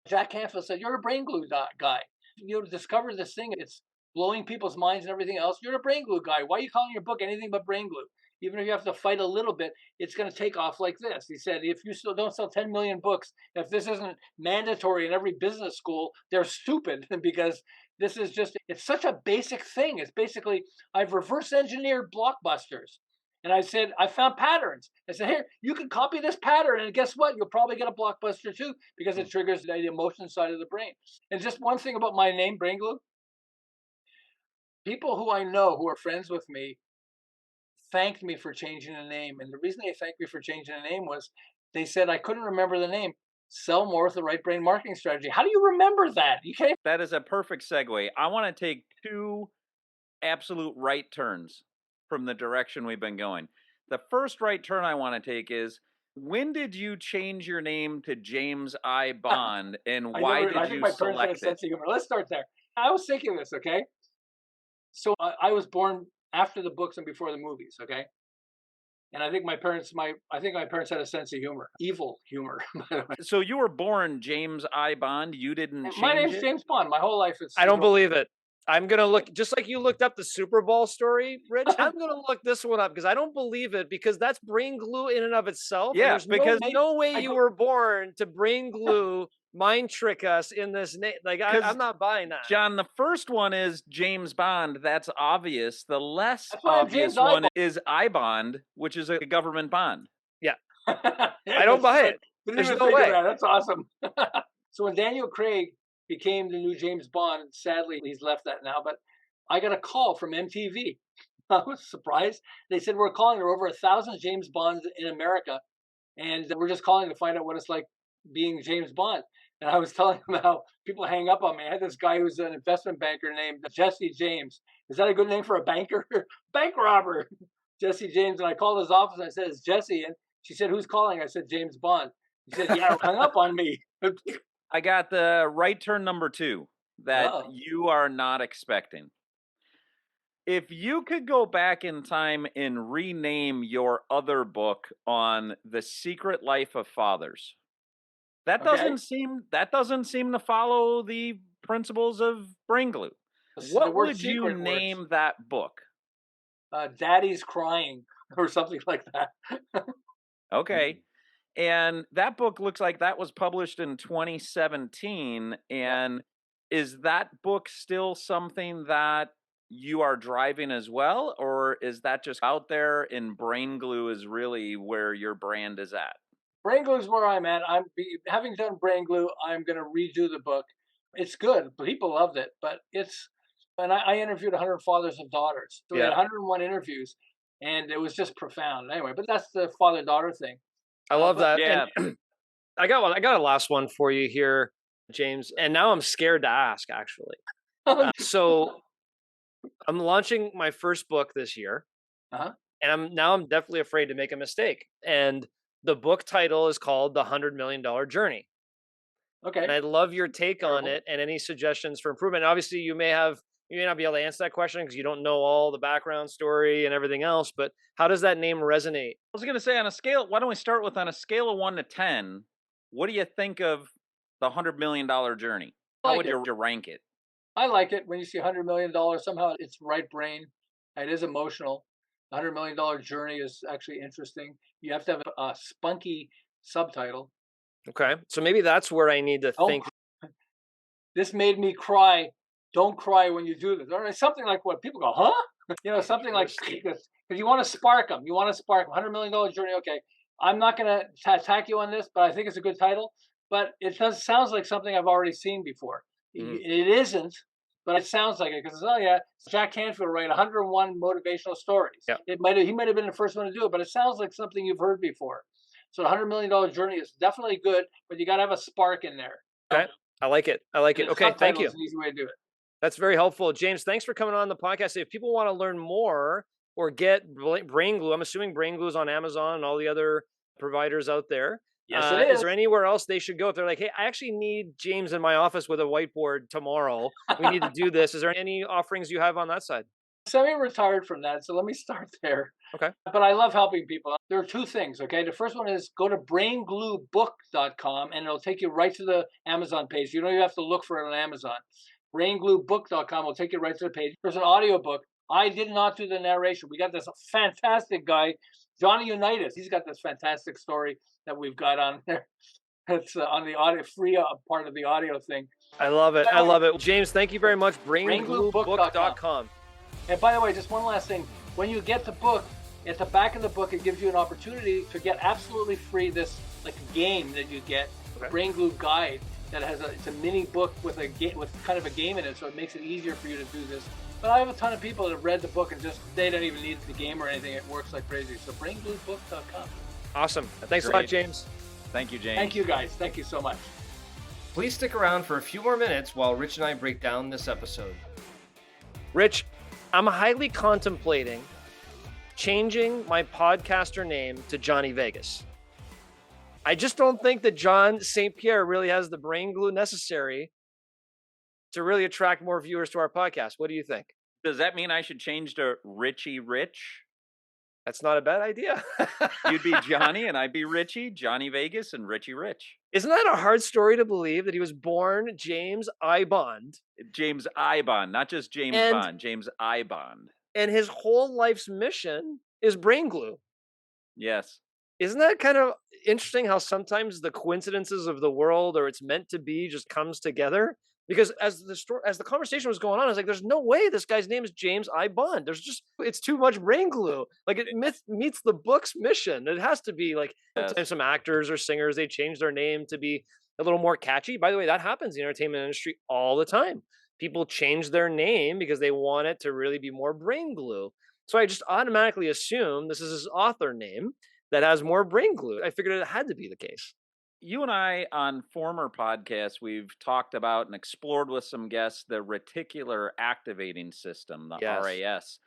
[SPEAKER 3] Jack Canfield said, "You're a brain glue guy. You discovered this thing. It's blowing people's minds and everything else. You're a brain glue guy. Why are you calling your book anything but brain glue? Even if you have to fight a little bit, it's going to take off like this." He said, "If you still don't sell 10 million books, if this isn't mandatory in every business school, they're stupid because this is just, it's such a basic thing. It's basically, I've reverse engineered blockbusters." And I said, I found patterns. I said, "Here, you can copy this pattern, and guess what? You'll probably get a blockbuster too, because it triggers the emotion side of the brain." And just one thing about my name, Brain Glue, people who I know who are friends with me thanked me for changing the name. And the reason they thanked me for changing the name was they said, "I couldn't remember the name. Sell more with the right brain marketing strategy." How do you remember that? You can't.
[SPEAKER 2] That is a perfect segue. I want to take two absolute right turns from the direction we've been going. The first right turn I want to take is, when did you change your name to James I. Bond, and why
[SPEAKER 3] I
[SPEAKER 2] did
[SPEAKER 3] think
[SPEAKER 2] you
[SPEAKER 3] my parents had a
[SPEAKER 2] select it?
[SPEAKER 3] sense of humor. Let's start there. I was thinking this, okay? So I was born after the books and before the movies, okay? And I think my parents had a sense of humor, evil humor, by the way.
[SPEAKER 2] So you were born James I. Bond. You didn't
[SPEAKER 3] My
[SPEAKER 2] change
[SPEAKER 3] name's
[SPEAKER 2] it?
[SPEAKER 3] James Bond. My whole life
[SPEAKER 1] I don't believe it. I'm gonna look just like you looked up the Super Bowl story, Rich. I'm gonna look this one up because I don't believe it because that's brain glue in and of itself, and
[SPEAKER 2] Yeah,
[SPEAKER 1] there's
[SPEAKER 2] because
[SPEAKER 1] no way
[SPEAKER 3] I
[SPEAKER 1] you
[SPEAKER 3] go,
[SPEAKER 1] were born to brain glue, mind trick us in this name. Like I'm
[SPEAKER 2] because
[SPEAKER 1] not buying that.
[SPEAKER 2] John, the first one is James Bond. That's obvious. The less
[SPEAKER 3] that's why I'm James
[SPEAKER 2] obvious
[SPEAKER 3] I.
[SPEAKER 2] one is I Bond, which is a government bond.
[SPEAKER 1] Yeah, I don't
[SPEAKER 3] That's
[SPEAKER 1] buy
[SPEAKER 3] right.
[SPEAKER 1] it.
[SPEAKER 3] Didn't
[SPEAKER 1] There's
[SPEAKER 3] even
[SPEAKER 1] no
[SPEAKER 3] think of
[SPEAKER 1] way.
[SPEAKER 3] that. That's awesome. So when Daniel Craig became the new James Bond, sadly he's left that now, but I got a call from MTV. I was surprised. They said, "We're calling, there are over 1,000 James Bonds in America. and we're just calling to find out what it's like being James Bond. And I was telling him how people hang up on me. I had this guy who's an investment banker named Jesse James. Is that a good name for a banker? Bank robber, Jesse James. And I called his office and I said, "It's Jesse." And she said, "Who's calling?" I said, "James Bond." He said, "Yeah, hung up on me."
[SPEAKER 2] I got the right turn number 2 that
[SPEAKER 3] Uh-oh.
[SPEAKER 2] you are not expecting. If you could go back in time and rename your other book on the secret life of fathers, that
[SPEAKER 3] Okay.
[SPEAKER 2] doesn't seem to follow the principles of brain glue.
[SPEAKER 3] The
[SPEAKER 2] What
[SPEAKER 3] word
[SPEAKER 2] would you
[SPEAKER 3] secret works.
[SPEAKER 2] name that book?
[SPEAKER 3] Daddy's crying or something like that.
[SPEAKER 2] Okay. And that book looks like that was published in 2017.
[SPEAKER 3] Yeah.
[SPEAKER 2] And is that book still something that you are driving as well? Or is that just out there and brain glue is really where your brand is at?
[SPEAKER 3] Brain glue is where I'm at. Having done brain glue. I'm going to redo the book. It's good. People loved it, but and I interviewed 100 fathers and daughters. So we had
[SPEAKER 1] Yeah,
[SPEAKER 3] 101 interviews, and it was just profound. Anyway, but that's the father-daughter thing.
[SPEAKER 1] I love
[SPEAKER 3] But
[SPEAKER 1] that.
[SPEAKER 2] Yeah.
[SPEAKER 1] And I got one. I got a last one for you here, James. And now I'm scared to ask, actually. So I'm launching my first book this year,
[SPEAKER 3] uh-huh.
[SPEAKER 1] and I'm definitely afraid to make a mistake. And the book title is called The $100 Million Journey. And
[SPEAKER 3] Okay.
[SPEAKER 1] I'd love your take on
[SPEAKER 3] Terrible.
[SPEAKER 1] it and any suggestions for improvement. Obviously, you may not be able to answer that question because you don't know all the background story and everything else. But how does that name resonate?
[SPEAKER 2] I was going to say on a scale, why don't we start with on a scale of 1 to 10, what do you think of the $100 million journey?
[SPEAKER 3] I
[SPEAKER 2] How
[SPEAKER 3] like
[SPEAKER 2] would
[SPEAKER 3] it.
[SPEAKER 2] you rank it?
[SPEAKER 3] I like it when you see $100 million. Somehow it's right brain. It is emotional. The $100 million journey is actually interesting. You have to have a spunky subtitle.
[SPEAKER 1] Okay. So maybe that's where I need to
[SPEAKER 3] Don't.
[SPEAKER 1] think.
[SPEAKER 3] This made me cry. Don't cry when you do this. Or something like what people go, huh? Something like this. Because you want to spark them. You want to spark them. $100 million journey. Okay. I'm not going to attack you on this, but I think it's a good title. But it sounds like something I've already seen before.
[SPEAKER 1] Mhm.
[SPEAKER 3] It isn't, but it sounds like it because oh yeah, Jack Canfield wrote 101 motivational stories.
[SPEAKER 1] Yeah.
[SPEAKER 3] He might have been the first one to do it, but it sounds like something you've heard before. So the $100 million journey is definitely good, but you got to have a spark in there.
[SPEAKER 1] Okay. I like it. I like it.
[SPEAKER 3] And
[SPEAKER 1] Okay. Thank
[SPEAKER 3] subtitle
[SPEAKER 1] you.
[SPEAKER 3] is an easy way to do it.
[SPEAKER 1] That's very helpful. James, thanks for coming on the podcast. If people want to learn more or get brain glue, I'm assuming brain glue is on Amazon and all the other providers out there.
[SPEAKER 3] Yes, it
[SPEAKER 1] Is
[SPEAKER 3] is.
[SPEAKER 1] there anywhere else they should go if they're like, hey, I actually need James in my office with a whiteboard tomorrow. We need to do this. Is there any offerings you have on that side?
[SPEAKER 3] Semi-retired from that, so let me start there.
[SPEAKER 1] Okay.
[SPEAKER 3] But I love helping people. There are two things, okay? The first one is go to braingluebook.com and it'll take you right to the Amazon page. You don't even have to look for it on Amazon. Braingluebook.com will take you right to the page. There's an audiobook. I did not do the narration. We got this fantastic guy, Johnny Unitas. He's got this fantastic story that we've got on there. It's on the audio, free part of the audio thing.
[SPEAKER 1] I love it. I love it. James, thank you very much.
[SPEAKER 3] Braingluebook.com. And by the way, just one last thing. When you get the book, at the back of the book, it gives you an opportunity to get absolutely free this like game that you get,
[SPEAKER 1] Okay.
[SPEAKER 3] Brain Glue Guide that it's a mini book with with kind of a game in it, so it makes it easier for you to do this. But I have a ton of people that have read the book and they don't even need the game or anything. It works like crazy. So braingluebook.com.
[SPEAKER 1] Awesome. Thanks a lot, James.
[SPEAKER 2] Thank you, James.
[SPEAKER 3] Thank you guys. Thank you so much.
[SPEAKER 1] Please stick around for a few more minutes while Rich and I break down this episode. Rich, I'm highly contemplating changing my podcaster name to Johnny Vegas. I just don't think that John St. Pierre really has the brain glue necessary to really attract more viewers to our podcast. What do you think?
[SPEAKER 2] Does that mean I should change to Richie Rich?
[SPEAKER 1] That's not a bad idea.
[SPEAKER 2] You'd be Johnny and I'd be Richie, Johnny Vegas and Richie Rich.
[SPEAKER 1] Isn't that a hard story to believe that he was born James I. Bond?
[SPEAKER 2] James I. Bond, not just James
[SPEAKER 1] And-
[SPEAKER 2] Bond, James I. Bond.
[SPEAKER 1] And his whole life's mission is brain glue.
[SPEAKER 2] Yes.
[SPEAKER 1] Isn't that kind of interesting how sometimes the coincidences of the world or it's meant to be just comes together? Because as the conversation was going on, I was like, "There's no way this guy's name is James I. Bond. It's too much brain glue. Like it meets the book's mission. It has to be like
[SPEAKER 2] Yes.
[SPEAKER 1] sometimes some actors or singers they change their name to be a little more catchy. By the way, that happens in the entertainment industry all the time. People change their name because they want it to really be more brain glue. So I just automatically assume this is his author name. that has more brain glue. I figured it had to be the case.
[SPEAKER 2] You and I on former podcasts, we've talked about and explored with some guests the reticular activating system, the
[SPEAKER 1] Yes.
[SPEAKER 2] RAS.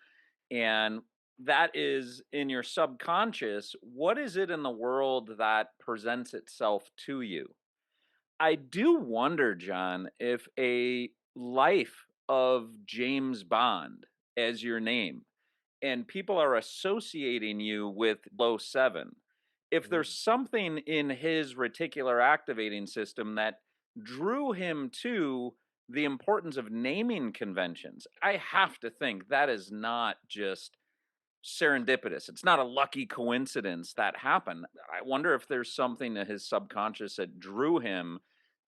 [SPEAKER 2] And that is in your subconscious. What is it in the world that presents itself to you? I do wonder, John, if a life of James Bond as your name and people are associating you with low seven, if there's
[SPEAKER 1] Mm.
[SPEAKER 2] something in his reticular activating system that drew him to the importance of naming conventions, I have to think that is not just serendipitous. It's not a lucky coincidence that happened. I wonder if there's something to his subconscious that drew him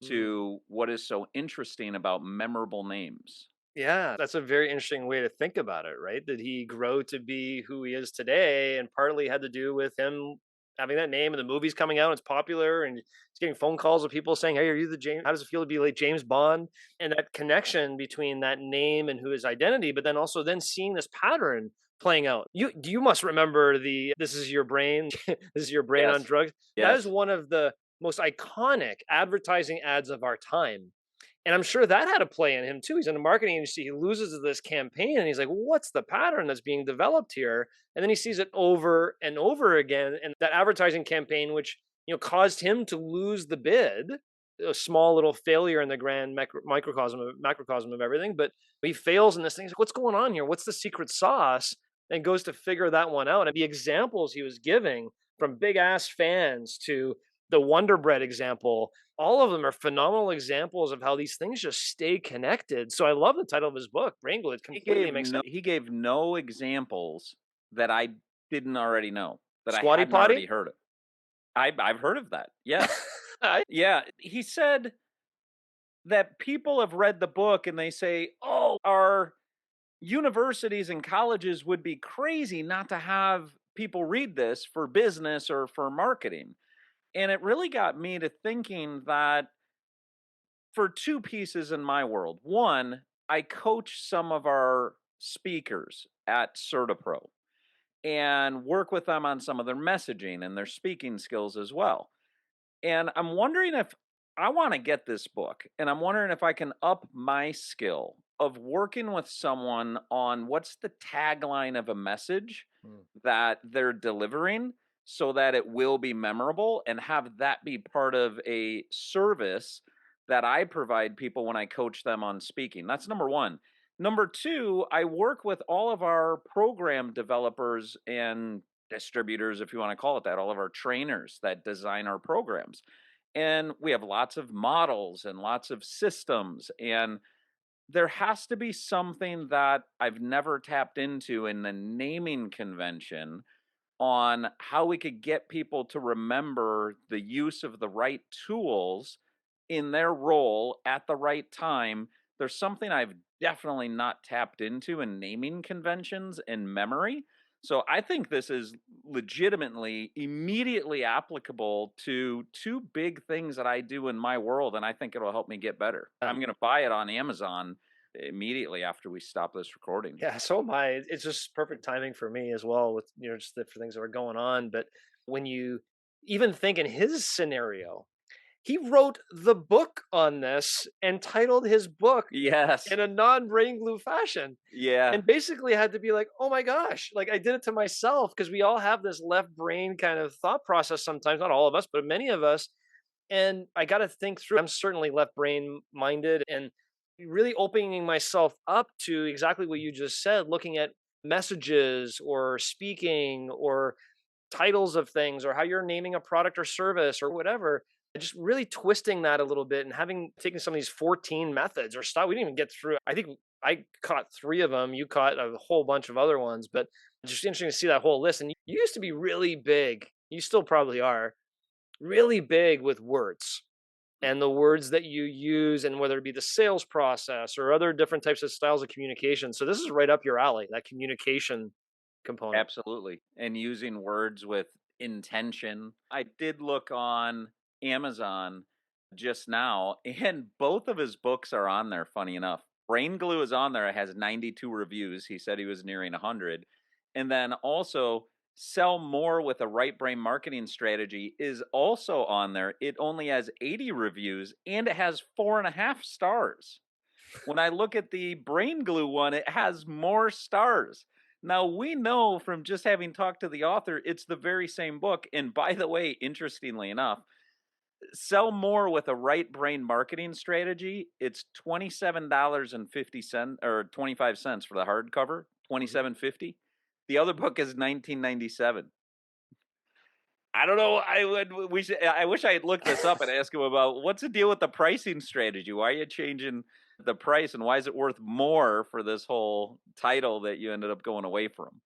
[SPEAKER 1] Mm.
[SPEAKER 2] to what is so interesting about memorable names.
[SPEAKER 1] Yeah, that's a very interesting way to think about it, right? Did he grow to be who he is today? And partly had to do with him having that name and the movie's coming out, it's popular, and he's getting phone calls of people saying, "Hey, are you the James? How does it feel to be like James Bond?" And that connection between that name and who his identity, but then also then seeing this pattern playing out. You must remember the "This is your brain, this is your brain on
[SPEAKER 2] Yes.
[SPEAKER 1] drugs." That is
[SPEAKER 2] Yes.
[SPEAKER 1] one of the most iconic advertising ads of our time, and I'm sure that had a play in him too. He's in a marketing agency. He loses this campaign and he's like, what's the pattern that's being developed here? And then he sees it over and over again. And that advertising campaign, which, caused him to lose the bid, a small little failure in the grand macrocosm of everything. But he fails in this thing. He's like, what's going on here? What's the secret sauce? And goes to figure that one out. And the examples he was giving, from big ass fans to the Wonder Bread example, all of them are phenomenal examples of how these things just stay connected. So I love the title of his book, Brain Glue. It completely makes sense.
[SPEAKER 2] He gave no examples that I didn't already know, that I
[SPEAKER 1] Squatty
[SPEAKER 2] hadn't already
[SPEAKER 1] potty?
[SPEAKER 2] heard of. I've heard of that. Yes.
[SPEAKER 1] I-
[SPEAKER 2] Yeah. He said that people have read the book and they say, "Oh, our universities and colleges would be crazy not to have people read this for business or for marketing." And it really got me to thinking that for two pieces in my world. One, I coach some of our speakers at CertaPro and work with them on some of their messaging and their speaking skills as well. And I'm wondering if I want to get this book, and I'm wondering if I can up my skill of working with someone on what's the tagline of a message
[SPEAKER 1] Mm.
[SPEAKER 2] that they're delivering so that it will be memorable, and have that be part of a service that I provide people when I coach them on speaking. That's number one. Number two, I work with all of our program developers and distributors, if you want to call it that, all of our trainers that design our programs. And we have lots of models and lots of systems. And there has to be something that I've never tapped into in the naming convention on how we could get people to remember the use of the right tools in their role at the right time. There's something I've definitely not tapped into in naming conventions and memory. So I think this is legitimately immediately applicable to two big things that I do in my world, and I think it'll help me get better. I'm going to buy it on Amazon immediately after we stop this recording.
[SPEAKER 1] Yeah, so am I. It's just perfect timing for me as well with just the for things that are going on. But when you even think in his scenario, he wrote the book on this and titled his book
[SPEAKER 2] Yes.
[SPEAKER 1] in a non-brain glue fashion.
[SPEAKER 2] Yeah.
[SPEAKER 1] And basically had to be like, "Oh my gosh, like I did it to myself," because we all have this left brain kind of thought process sometimes, not all of us, but many of us. And I got to think through. I'm certainly left brain minded and really opening myself up to exactly what you just said, looking at messages or speaking or titles of things or how you're naming a product or service or whatever. Just really twisting that a little bit and having taken some of these 14 methods or stuff. We didn't even get through. I think I caught three of them. You caught a whole bunch of other ones, but just interesting to see that whole list. And you used to be really big. You still probably are really big with words and the words that you use, and whether it be the sales process or other different types of styles of communication. So this is right up your alley, that communication component.
[SPEAKER 2] Absolutely. And using words with intention. I did look on Amazon just now, and both of his books are on there, funny enough. Brain Glue is on there. It has 92 reviews. He said he was nearing 100. And then also Sell More with a Right Brain Marketing Strategy is also on there. It only has 80 reviews and it has 4.5 stars. When I look at the Brain Glue one, it has more stars. Now, we know from just having talked to the author, it's the very same book. And by the way, interestingly enough, Sell More with a Right Brain Marketing Strategy, it's $27.50 or 25 cents for the hardcover, 27.50. The other book is 19.97. I don't know. I wish I had looked this up and asked him about what's the deal with the pricing strategy. Why are you changing the price, and why is it worth more for this whole title that you ended up going away from?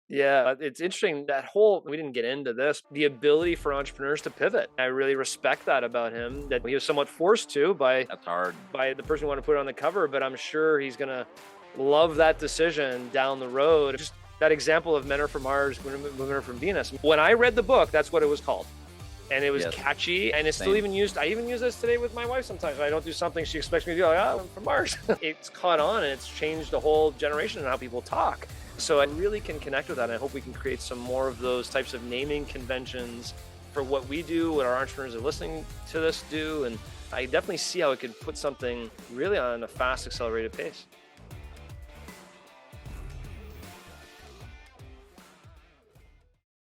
[SPEAKER 1] Yeah, it's interesting that whole, we didn't get into this, the ability for entrepreneurs to pivot. I really respect that about him, that he was somewhat forced to
[SPEAKER 2] That's hard.
[SPEAKER 1] by the person who wanted to put it on the cover, but I'm sure he's going to love that decision down the road. Just that example of Men Are From Mars, Women Are From Venus. When I read the book, that's what it was called. And it was
[SPEAKER 2] Yes.
[SPEAKER 1] catchy, and it's still
[SPEAKER 2] Same.
[SPEAKER 1] even used. I even use this today with my wife sometimes. When I don't do something she expects me to do, like, oh, I'm from Mars. It's caught on, and it's changed the whole generation and how people talk. So I really can connect with that, and I hope we can create some more of those types of naming conventions for what we do, what our entrepreneurs are listening to this do. And I definitely see how it could put something really on a fast, accelerated pace.